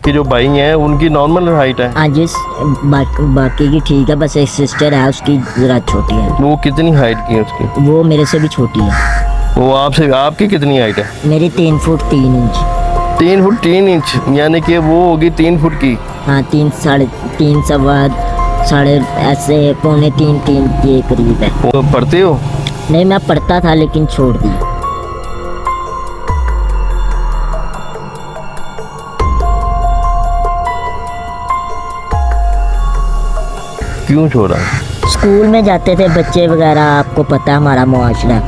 बाकी जो भाई हैं उनकी नॉर्मल हाइट है? हाँ जी, बाकी की ठीक है, बस एक सिस्टर है उसकी ज़रा छोटी है। वो कितनी हाइट की है उसकी? वो मेरे से भी छोटी है। वो आपसे, आपकी कितनी हाइट है? मेरी 3 फुट 3 इंच। 3 फुट 3 इंच, यानी कि वो होगी 3 फुट की। हाँ, 3 साढ़े 3 सवा साढ़े ऐसे पौने 3 के करीब है। वो पढ़ते हो? नहीं, मैं पढ़ता था लेकिन छोड़ दिया। क्यों छोड़ा? स्कूल में जाते थे बच्चे वगैरह, आपको पता है हमारा मुआशरा,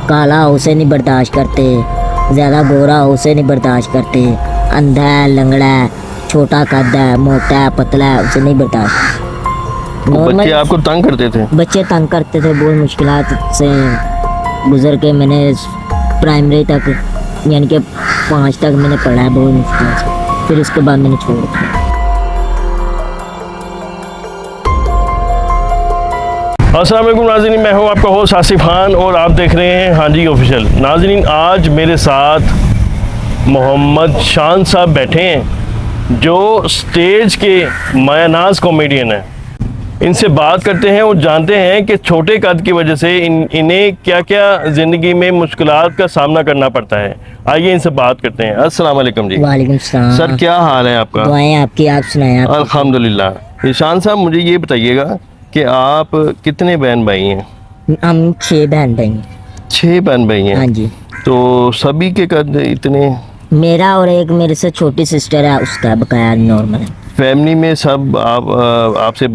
काला उसे नहीं बर्दाश्त करते, ज़्यादा गोरा उसे नहीं बर्दाश्त करते, अंधा है, लंगड़ा है, छोटा कद है, मोटा है, पतला है, उसे नहीं बर्दाश्त। बच्चे आपको तंग करते थे? बच्चे तंग करते थे, बहुत मुश्किलात से गुजर के मैंने प्राइमरी तक यानी कि 5 तक मैंने पढ़ा है बहुत मुश्किल से, फिर उसके बाद मैंने छोड़ दिया। अस्सलाम वालेकुम नाज़रीन, मैं हूं आपका होस्ट आसिफ खान और आप देख रहे हैं हाँ जी ऑफिशियल। नाज़रीन, आज मेरे साथ मोहम्मद शान साहब बैठे हैं जो स्टेज के मायानाज कॉमेडियन हैं। इनसे बात करते हैं और जानते हैं कि छोटे कद की वजह से इन्हें क्या क्या ज़िंदगी में मुश्किलात का सामना करना पड़ता है। आइए इनसे बात करते हैं। अस्सलाम वालेकुम जी। वालेकुम सलाम। सर, क्या हाल है आपका? दुआएं आपकी, आप सुनाएं। आप? अल्हम्दुलिल्लाह। शान साहब, मुझे ये बताइएगा कि आप कितने बहन भाई हैं? हम 6 बहन भाई हैं। 6 बहन भाई हैं? हाँ जी। तो सभी के कद इतने? मेरा और एक मेरे से छोटी सिस्टर है, उसका बकाया नॉर्मल है। फैमिली में सब आपसे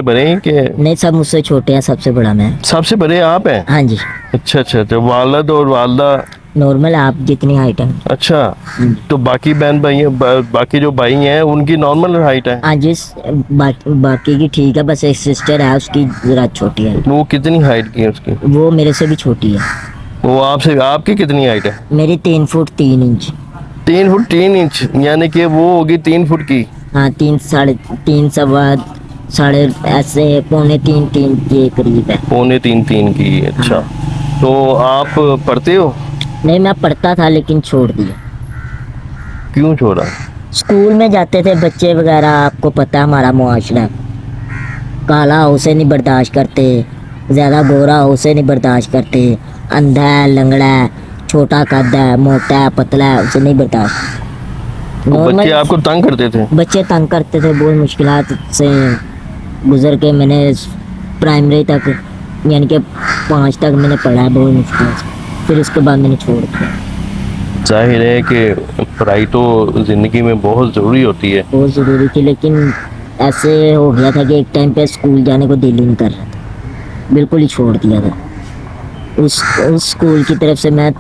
बड़े हैं कि? नहीं, सब मुझसे छोटे हैं, सबसे बड़ा मैं। सबसे बड़े आप हैं? हाँ जी। अच्छा अच्छा, तो वालिद और वालदा? नॉर्मल, आप जितनी हाइट है। अच्छा, तो बाकी बहन भाई हैं, बाकी जो भाई हैं उनकी नॉर्मल हाइट है? हाँ जी, बाकी की ठीक है, बस एक सिस्टर है उसकी ज़रा छोटी है। वो कितनी हाइट की है उसकी? वो मेरे से भी छोटी है। वो आपसे, आपकी कितनी हाइट है? मेरी 3 फुट 3 इंच। 3 फुट 3 इंच, यानी कि वो होगी 3 फुट की। हाँ, 3 साढ़े 3 सवा साढ़े ऐसे पौने 3 के करीब है। पौने 3 की। अच्छा, तो आप पढ़ते हो? नहीं, मैं पढ़ता था लेकिन छोड़ दिया। क्यों छोड़ा? स्कूल में जाते थे बच्चे वगैरह, आपको पता है हमारा मुआशरा, काला उसे नहीं बर्दाश्त करते, ज़्यादा गोरा उसे नहीं बर्दाश्त करते, अंधा है, लंगड़ा है, छोटा कद है, मोटा है, पतला है, उसे नहीं बर्दाश्त। तो बच्चे आपको तंग करते थे? बच्चे तंग करते थे, बहुत मुश्किलात से गुजर के मैंने प्राइमरी तक यानी कि 5 तक मैंने पढ़ा है बहुत मुश्किल से, फिर उसके बाद मैंने छोड़ दिया। जाहिर है कि पढ़ाई तो ज़िंदगी में बहुत ज़रूरी होती है। बहुत ज़रूरी थी, लेकिन ऐसे हो गया था कि एक टाइम पे स्कूल जाने को दिल ही नहीं कर रहा था, बिल्कुल ही छोड़ दिया था। उस स्कूल की तरफ से मैं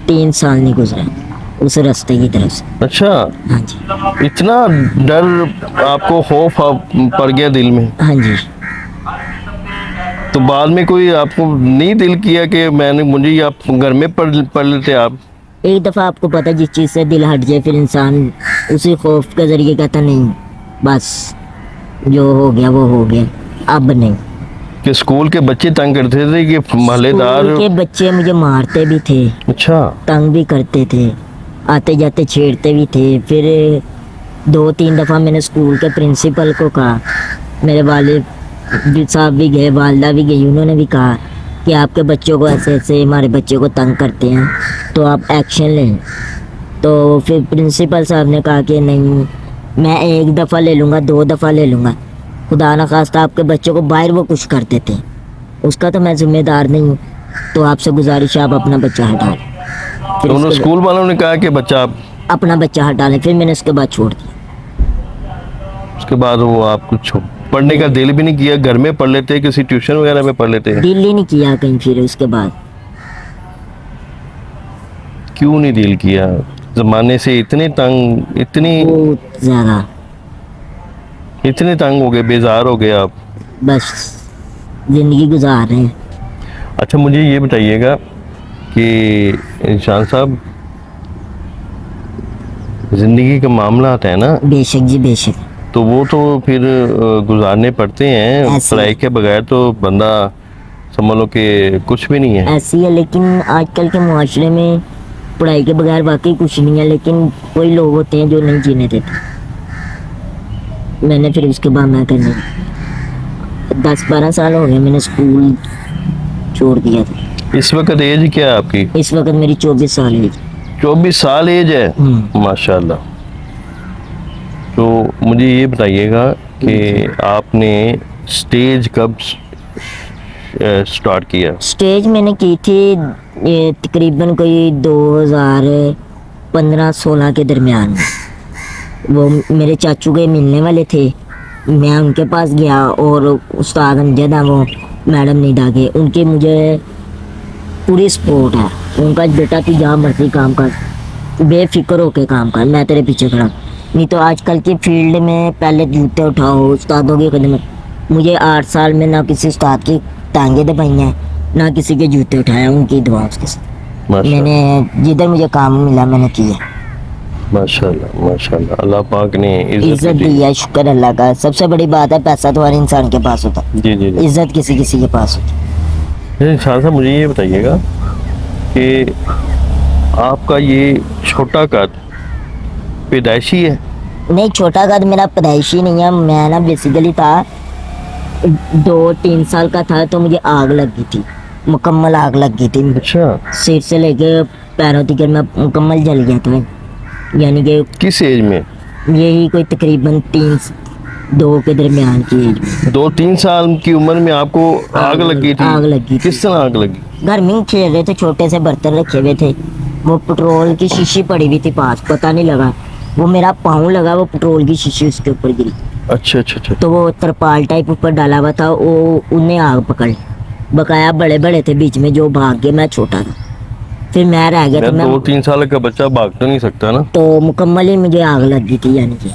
3 साल नहीं गुजरा, उस रास्ते की तरफ से। अच्छा, हाँ जी। इतना डर आपको, खौफ पड़ गया दिल में? हाँ जी। तो बाद में कोई आपको नहीं दिल किया कि मुझे आप घर में पढ़ लेते आप? एक दफ़ा आपको पता है, जिस चीज़ से दिल हट जाए फिर इंसान उसी खौफ के ज़रिए कहता नहीं बस जो हो गया वो हो गया, अब नहीं। कि स्कूल के बच्चे तंग करते थे कि महल्लेदार? स्कूल के बच्चे मुझे मारते भी थे। अच्छा। तंग भी करते थे, आते जाते छेड़ते भी थे। फिर 2-3 दफ़ा मैंने स्कूल के प्रिंसिपल को कहा, मेरे वालिद साहब भी गए, वालदा भी गई, उन्होंने भी कहा कि आपके बच्चों को ऐसे ऐसे हमारे बच्चे को तंग करते हैं तो आप एक्शन लें। तो फिर प्रिंसिपल साहब ने कहा कि नहीं, मैं 1 दफ़ा ले लूँगा, 2 दफ़ा ले लूँगा, खुदा न खास्ता आपके बच्चों को बाहर वो कुछ करते थे, उसका तो मैं जिम्मेदार नहीं हूँ, तो आपसे गुजारिश है आप अपना बच्चा हटा लें। तो उन्होंने, स्कूल वालों ने कहा कि बच्चा आप अपना बच्चा हटा लें। फिर मैंने उसके बाद छोड़ दिया। उसके बाद वो आप कुछ पढ़ने का दिल भी नहीं किया? घर में पढ़ लेते, किसी ट्यूशन वगैरह में पढ़ लेते? दिल ही नहीं किया कहीं। फिर उसके बाद क्यों नहीं दिल किया? ज़माने से इतने तंग, बहुत ज़्यादा इतने तंग हो गए, बेजार हो गए आप? बस ज़िंदगी गुजार रहे हैं। अच्छा, मुझे ये बताइएगा कि शान साहब, ज़िंदगी का मामला आता है ना? बेशक जी, बेशक। तो वो तो फिर गुजारने पड़ते हैं, पढ़ाई के बगैर तो बंदा समझ लो कि कुछ भी नहीं है। ऐसी है, लेकिन आजकल के मुआशरे में पढ़ाई के बगैर वाकई कुछ नहीं है, लेकिन कोई लोग होते हैं जो नहीं जीने देते। मैंने फिर उसके बाद मैं करने 10-12 साल हो गए मैंने स्कूल छोड़ दिया था। इस वक्त एज क्या है आपकी? इस वक्त मेरी 24 साल है। 24 साल एज है, माशाल्लाह। तो मुझे ये बताइएगा कि आपने स्टेज कब स्टार्ट किया? स्टेज मैंने की थी ये तकरीबन कोई 2015-16 के दरमियान में। वो मेरे चाचू के मिलने वाले थे, मैं उनके पास गया और उस्ताद अमजद हैं वो मैडम निदा के, उनकी मुझे पूरी सपोर्ट है। उनका बेटा तू जहाँ मर्जी काम कर, बेफिक्र होके काम कर, मैं तेरे पीछे खड़ा। नहीं तो आजकल की फील्ड में पहले जूते उठाओ उस्तादों की खिदमत। मुझे 8 साल में ना किसी उस्ताद की टांगे दबाई हैं, ना किसी के जूते उठाए, उनकी दुआ उसके साथ। माशाल्लाह मैंने जिधर मुझे काम मिला मैंने किया। माशाल्लाह माशाल्लाह, अल्लाह पाक ने इज्जत दी है, शुक्र अल्लाह का। सबसे बड़ी बात है पैसा तो हर इंसान के पास होता है, जी जी जी। इज्जत किसी किसी के पास होती है। शाह साहब मुझे ये बताइएगा कि आपका ये छोटा कद पैदाइशी है? नहीं, छोटा कद मेरा पैदाइशी नहीं है। मैं ना बेसिकली था 2-3 साल का था तो मुझे आग लग गई थी, मुकम्मल आग लग गई थी। अच्छा, सिर से लेके पैरों तक मैं मुकम्मल जल गया था। यानी कि किस एज में? यही कोई तकरीबन 3-2 के दरमियान की एज में। 2-3 साल की उम्र में आपको आग लगी थी? आग लगी थी। किस तरह आग लगी? घर में खेल रहे थे, छोटे से बर्तन रखे हुए थे, वो पेट्रोल की शीशी पड़ी हुई थी पास, पता नहीं लगा, वो मेरा पाँव लगा, वो पेट्रोल की शीशी उसके ऊपर गिरी। अच्छा अच्छा अच्छा। तो वो तरपाल टाइप ऊपर डाला हुआ था, वो उन्हें आग पकड़ ली। बकाया बड़े बड़े थे बीच में जो भाग गए, मैं छोटा था। फिर मैं रह गया तो मैं 2-3 साल का बच्चा भाग तो नहीं सकता ना? तो मुकम्मल ही मुझे आग लग गई थी, यानी कि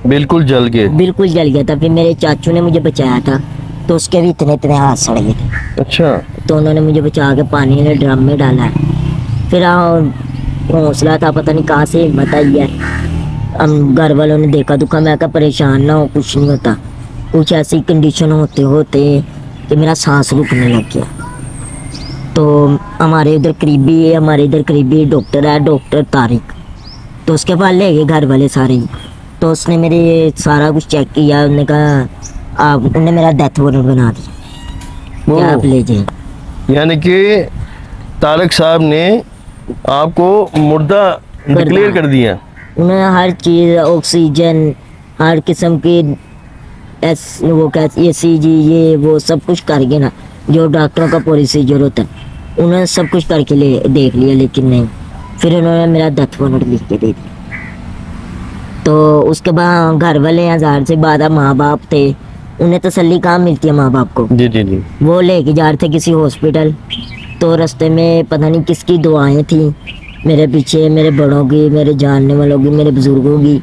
बिल्कुल जल गए? बिल्कुल जल गया था। फिर मेरे चाचू ने मुझे बचाया था, तो उसके भी इतने इतने हाथ सड़ गए थे। अच्छा, तो उन्होंने मुझे बचा के पानी में ड्रम में डाला। फिर हौसला था, पता नहीं कहाँ से हिम्मत आई है। हम घर वालों ने देखा दुखा, मैं कहा परेशान ना हो, कुछ नहीं होता। कुछ ऐसी कंडीशन होते होते कि मेरा सांस रुकने लग गया। तो हमारे इधर करीबी डॉक्टर है, डॉक्टर तारिक, तो उसके पास ले गए घर वाले सारे। तो उसने मेरे सारा कुछ चेक किया, उन्होंने कहा आप, उन्होंने मेरा डेथ वारंट बना दिया कि आप ले जाए। यानी कि तारक साहब ने आपको मुर्दा डिक्लेयर कर दिया? उन्होंने हर चीज़, ऑक्सीजन, हर किस्म की वो कहते ECG, ये वो सब कुछ करके ना, जो डॉक्टरों का प्रोसीजर होता है उन्होंने सब कुछ करके देख लिया, लेकिन नहीं। फिर उन्होंने मेरा डेथ वारंट लिख के दे दिया। तो उसके बाद घर वाले हजार से बाद माँ बाप थे, उन्हें तसल्ली कहाँ मिलती है माँ बाप को। जी जी जी। वो लेके जा रहे थे किसी हॉस्पिटल, तो रास्ते में पता नहीं किसकी दुआएं थी मेरे पीछे, मेरे बड़ों की, मेरे जानने वालों की, मेरे बुजुर्गों की,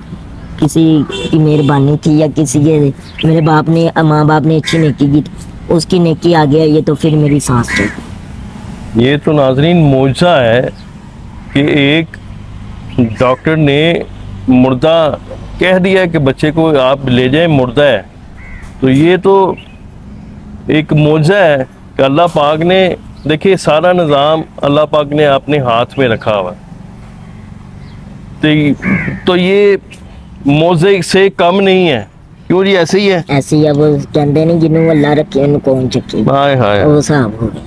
किसी की मेहरबानी थी या किसी के मेरे माँ बाप ने अच्छी नेकी की, उसकी नेकी आ गया ये, तो फिर मेरी सांस चली। ये तो नाजरीन मौजज़ा है कि एक डॉक्टर ने मुर्दा कह दिया कि बच्चे को आप ले जाएं, मुर्दा है। तो ये तो एक मौजज़ा है कि अल्लाह पाक ने, देखिए सारा निज़ाम अल्लाह पाक ने अपने हाथ में रखा हुआ। तो ये मौजे से कम नहीं है, क्यों जी? ऐसे ही है, ऐसे ही। अब वो कहते नहीं जिन्हों अल्लाह रखे उन्हें कौन चुके, हाय हाय, वो हिसाब हो गया।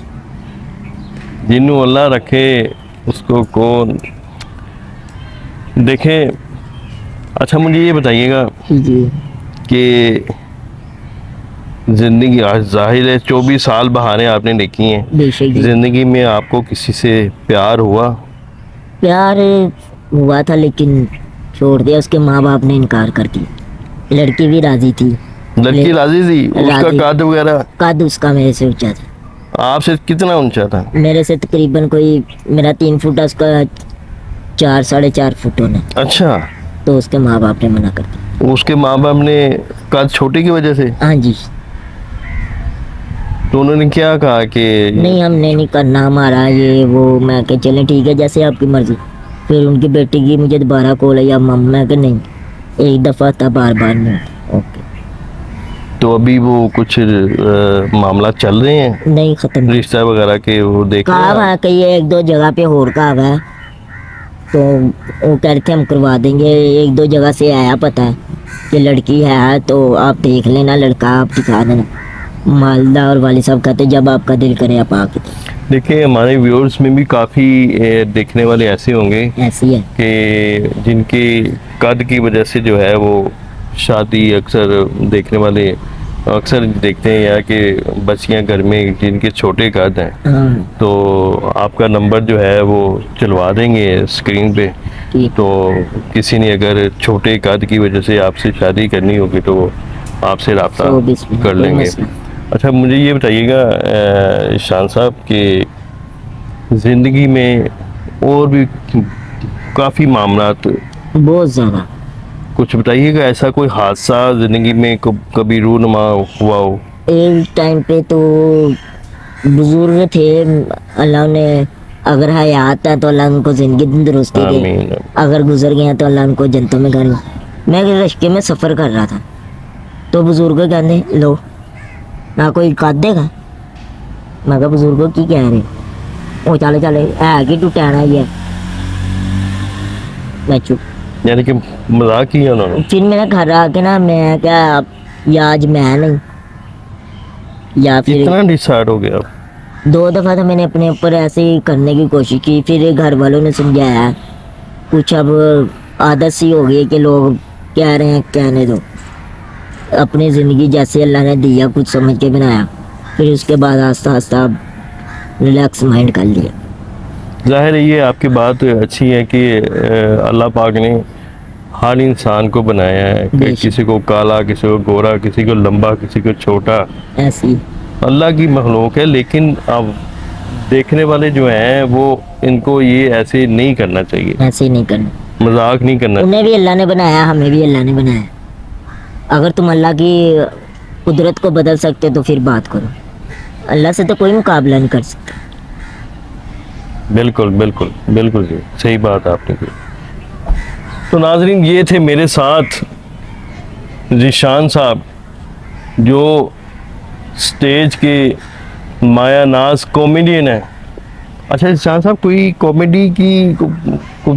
जिन्हों अल्लाह रखे उसको कौन देखे। अच्छा मुझे ये बताइएगा जी। कि ज़िंदगी, आज जाहिर है 24 साल बहारें आपने देखी हैं, बेशक जी। ज़िंदगी में आपको किसी से प्यार हुआ? प्यार हुआ था लेकिन छोड़ दिया, उसके माँ बाप ने इनकार कर दिया। लड़की भी राजी थी। लड़की राजी थी? उसका राजी। कद वगैरह? कद उसका मेरे से ऊंचा था। आपसे कितना ऊंचा था? मेरे से तकरीबन कोई, मेरा 3 फुट है, उसका 4-4.5 फुट होना। अच्छा, तो उसके माँ बाप ने मना कर दिया। उसके माँ बाप ने कद छोटे की वजह से? हाँ जी। तो उन्होंने क्या कहा कि नहीं, हमने नहीं करना हमारा ये वो। मैं कह चलें ठीक है, जैसे आपकी मर्जी। फिर उनकी बेटी की मुझे दोबारा कॉल आई, मम्मा, मैं कहा नहीं, एक दफ़ा था, बार बार नहीं। ओके। तो अभी वो कुछ मामला चल रहे हैं, नहीं, ख़त्म। रिश्ता वगैरह के, वो देख रहे कहा हैं? हुआ है कहीं 1-2 जगह पे और कहा हुआ है, तो वो कह रहे थे हम करवा देंगे, एक दो जगह से आया पता है कि लड़की है, तो आप देख लेना, लड़का आप दिखा देना। मालदा और वाली साहब कहते जब आपका दिल करे आप आके। देखिए हमारे व्यूअर्स में भी काफ़ी देखने वाले ऐसे होंगे ऐसी है कि जिनके कद की वजह से जो है वो शादी अक्सर देखने वाले अक्सर देखते हैं या कि बच्चियां घर में जिनके छोटे कद हैं, हाँ तो आपका नंबर जो है वो चलवा देंगे स्क्रीन पे। ठीक। तो किसी ने अगर छोटे कद की वजह से आपसे शादी करनी होगी तो आपसे रब्ता सो बिस्मिल्लाह, कर कोई लेंगे। मसला। अच्छा मुझे ये बताइएगा शान साहब कि ज़िंदगी में और भी काफ़ी मामलात, बहुत ज़्यादा। कुछ बताइएगा ऐसा कोई हादसा ज़िंदगी में कभी रूनुमा हुआ हो। एक टाइम पे तो बुजुर्ग थे, अल्लाह ने अगर हयात है तो अल्लाह उनको जिंदगी तंदुरुस्ती दे, आमीन। अगर गुजर गए हैं तो अल्लाह उनको जन्नतों में कर। मैं रश्के में सफ़र कर रहा था तो बुजुर्ग कहते लो ना कोई काट देगा। मैं कहा बुजुर्गों की कह रहे वो चले चले है कि तू टैना ही है। मैं चुप। यानी कि मजाक किया उन्होंने। फिर मेरे घर आके ना मैं क्या या आज मैं नहीं या फिर इतना डिसाइड हो गया। दो दफ़ा तो मैंने अपने ऊपर ऐसे ही करने की कोशिश की, फिर घर वालों ने समझाया, कुछ अब आदत सी हो गई कि लोग कह रहे हैं कहने दो, अपनी ज़िंदगी जैसे अल्लाह ने दिया कुछ समझ के बनाया। फिर उसके बाद आस्ता आस्ता रिलैक्स माइंड कर लिया। जाहिर है ये आपकी बात अच्छी है कि अल्लाह पाक ने हर इंसान को बनाया है कि बेशक। किसी को काला, किसी को गोरा, किसी को लंबा, किसी को छोटा। ऐसी अल्लाह की मखलूक है, लेकिन अब देखने वाले जो हैं वो इनको ये ऐसे नहीं करना चाहिए, ऐसे ही नहीं करना। मजाक नहीं करना। उन्हें भी अल्लाह ने बनाया, हमें भी अल्लाह ने बनाया। अगर तुम अल्लाह की कुदरत को बदल सकते तो फिर बात करो, अल्लाह से तो कोई मुकाबला नहीं कर सकता। बिल्कुल बिल्कुल बिल्कुल जी, सही बात आपने की। तो नाजरीन ये थे मेरे साथ ज़ीशान साहब जो स्टेज के माया नाज कॉमेडियन है। अच्छा ज़ीशान साहब कोई कॉमेडी की को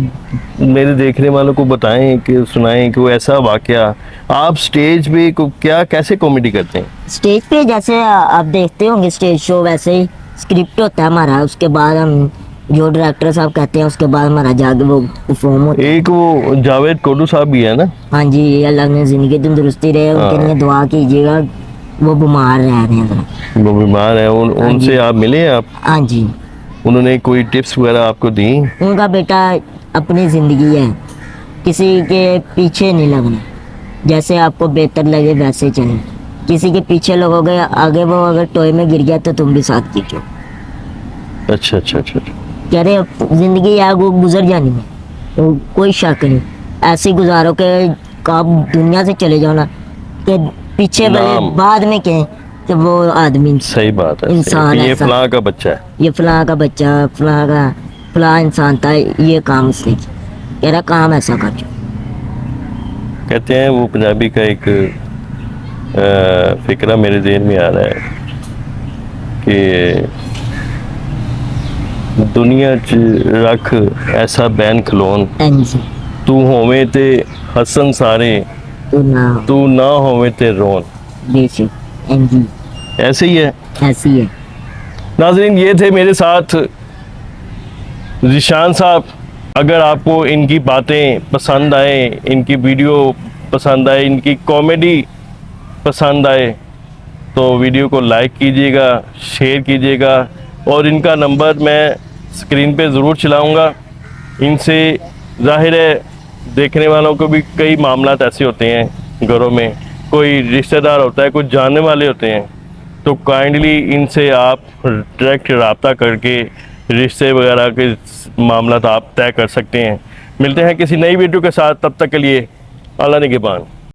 मेरे देखने वालों को बताएं कि सुनाएं कि वो ऐसा वाकया आप स्टेज पे को क्या कैसे कॉमेडी करते हैं। स्टेज पे जैसे आप देखते होंगे स्टेज शो, वैसे ही स्क्रिप्ट होता है हमारा, उसके बाद हम जो डायरेक्टर साहब कहते हैं उसके बाद हमारा जाके वो परफॉर्म होता है। एक वो जावेद कोटू साहब भी है ना। हाँ जी, अल्लाह ने जिंदगी तंदुरुस्ती रहे, उनके लिए दुआ कीजिएगा, वो बीमार रह रहे हैं जरा। वो बीमार है, उनसे आप मिले हैं आप? हाँ जी, उन्होंने कोई टिप्स वगैरह आपको दी? उनका बेटा अपनी ज़िंदगी है, किसी के पीछे नहीं लगना, जैसे आपको बेहतर लगे वैसे चलें। किसी के पीछे लगोगे आगे वो अगर टोए में गिर गया तो तुम भी साथ गिरो। अच्छा अच्छा अच्छा अच्छा। कह रहे ज़िंदगी यार वो गुजर जानी है, तो कोई शक नहीं, ऐसे ही गुजारो कि आप दुनिया से चले जाओ ना, कि पीछे वाले नाम। बाद में कहें कि वो आदमी सही बात है, इंसान ये ऐसा। फलां का बच्चा है। ये फलां का बच्चा फलां इंसान था, ये काम उसने किया। कह रहा काम ऐसा कर जो। कहते हैं वो पंजाबी का एक फिक्रा मेरे ज़हन में आ रहा है कि दुनिया च रख ऐसा बैन खलोन, एनजी तू होवे ते हसन सारे, तू ना तू ना होवे ते रोन। बेशक एनजी ऐसे ही है ऐसी है। नाजरीन, ये थे मेरे साथ ज़ीशान साहब। अगर आपको इनकी बातें पसंद आए, इनकी वीडियो पसंद आए, इनकी कॉमेडी पसंद आए तो वीडियो को लाइक कीजिएगा, शेयर कीजिएगा और इनका नंबर मैं स्क्रीन पे ज़रूर चलाऊँगा। इनसे ज़ाहिर है देखने वालों को भी कई मामलात ऐसे होते हैं घरों में, कोई रिश्तेदार होता है, कुछ जानने वाले होते हैं, तो काइंडली इनसे आप डायरेक्ट रब्ता करके रिश्ते वगैरह के मामला आप तय कर सकते हैं। मिलते हैं किसी नई वीडियो के साथ, तब तक के लिए अल्लाह निगहबान।